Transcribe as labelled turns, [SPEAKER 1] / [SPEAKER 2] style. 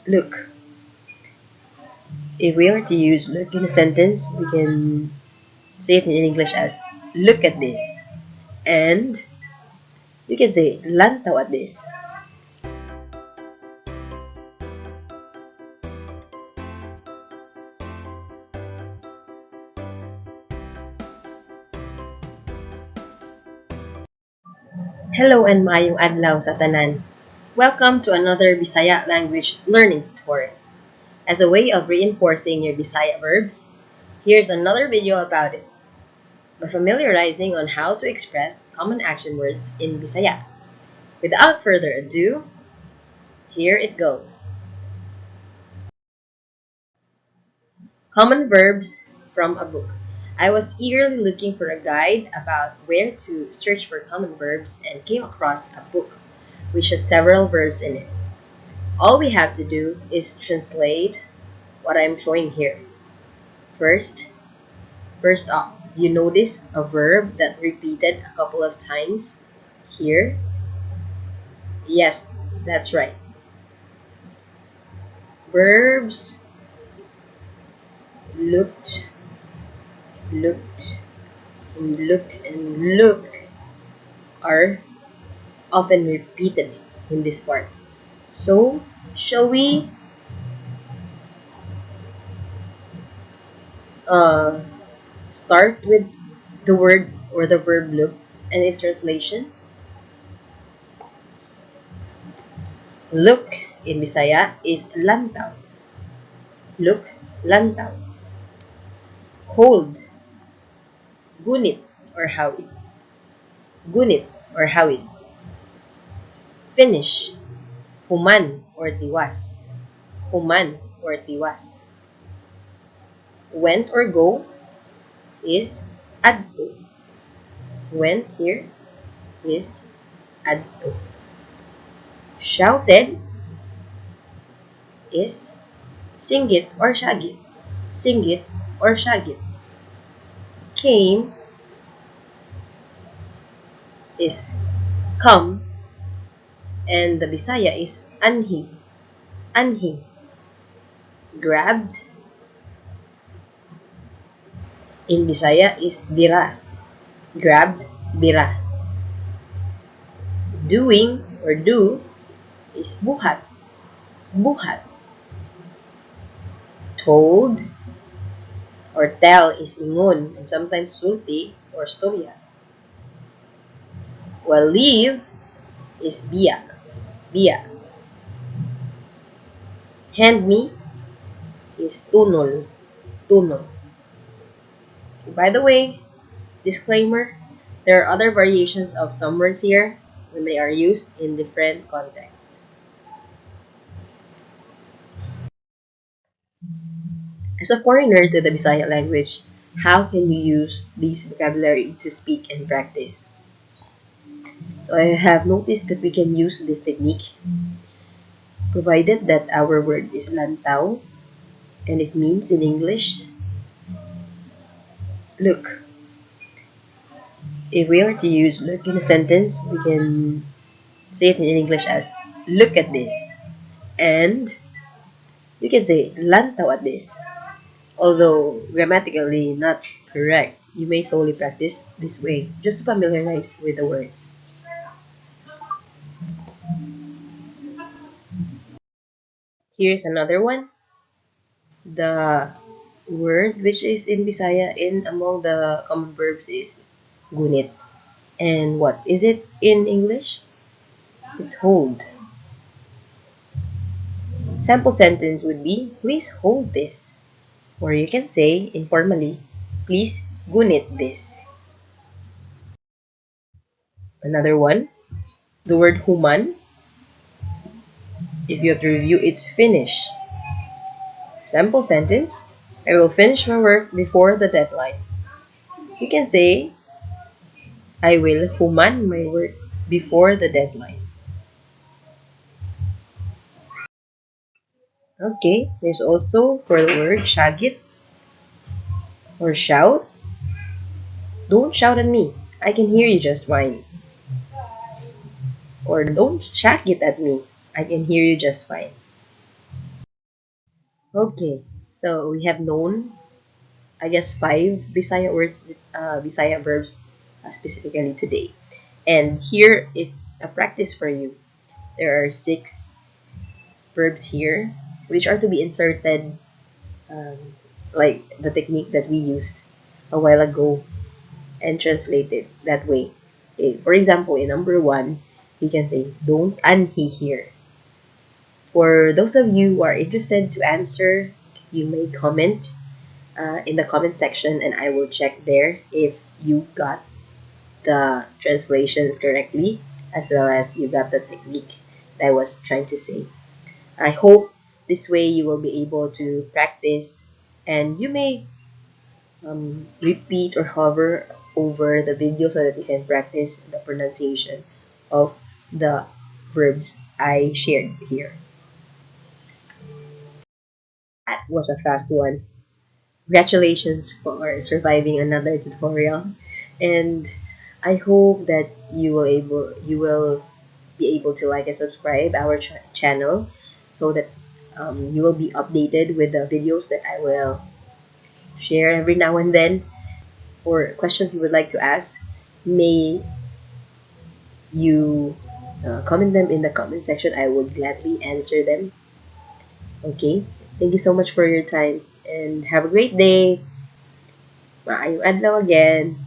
[SPEAKER 1] Look. If we are to use look in a sentence, we can say it in English as look at this. And you can say lantaw at this. Hello and maayong adlaw sa tanan. Welcome to another Bisaya language learning tutorial. As a way of reinforcing your Bisaya verbs, here's another video about it. By familiarizing on how to express common action words in Bisaya. Without further ado, here it goes. Common verbs from a book. I was eagerly looking for a guide about where to search for common verbs and came across a book which has several verbs in it. All we have to do is translate what I'm showing here. First off, do you notice a verb that repeated a couple of times here? Yes, that's right. Verbs looked, and look are often repeated in this part. So, shall we start with the word or the verb look and its translation? Look in Bisaya is lantaw. Look, lantaw. Hold, gunit or hawid. Gunit or hawid. Finish, human or tiwas. Human or tiwas. Went or go is adto. Went here is adto. Shouted is singgit or syagit. Singgit or syagit. Came is come, and the Bisaya is anhi. Anhi. Grabbed in Bisaya is bira. Grabbed, bira. Doing or do is buhat. Buhat. Told or tell is ingon and sometimes sulti or storya. While leave is biya. Biya. Hand me is tunol. Tunol. By the way, disclaimer, there are other variations of some words here when they are used in different contexts. As a foreigner to the Bisaya language, how can you use this vocabulary to speak and practice? So I have noticed that we can use this technique provided that our word is lantaw and it means in English, look. If we are to use look in a sentence, we can say it in English as look at this. And you can say lantaw at this. Although grammatically not correct, you may solely practice this way just to familiarize with the word. Here's another one. The word which is in Bisaya in among the common verbs is gunit. And what is it in English? It's hold. Sample sentence would be, please hold this. Or you can say informally, please gunit this. Another one, the word human. If you have to review, it's finish. Sample sentence, I will finish my work before the deadline. You can say, I will human my work before the deadline. Okay, there's also for the word syagit or shout. Don't shout at me. I can hear you just fine. Or don't syagit at me. I can hear you just fine. Okay, so we have known, I guess, five Bisaya words, Bisaya verbs specifically today. And here is a practice for you. There are six verbs here, which are to be inserted, um, like the technique that we used a while ago, and translated that way. Okay, for example, in number one, we can say, don't anhi here. For those of you who are interested to answer, you may comment in the comment section, and I will check there if you got the translations correctly, as well as you got the technique that I was trying to say. I hope this way you will be able to practice, and you may repeat or hover over the video so that you can practice the pronunciation of the verbs I shared here. That was a fast one. Congratulations for surviving another tutorial, and I hope that you will be able to like and subscribe our channel so that you will be updated with the videos that I will share every now and then. Or questions you would like to ask, may you comment them in the comment section. I would gladly answer them. Okay, thank you so much for your time and have a great day. Maayong adlaw again.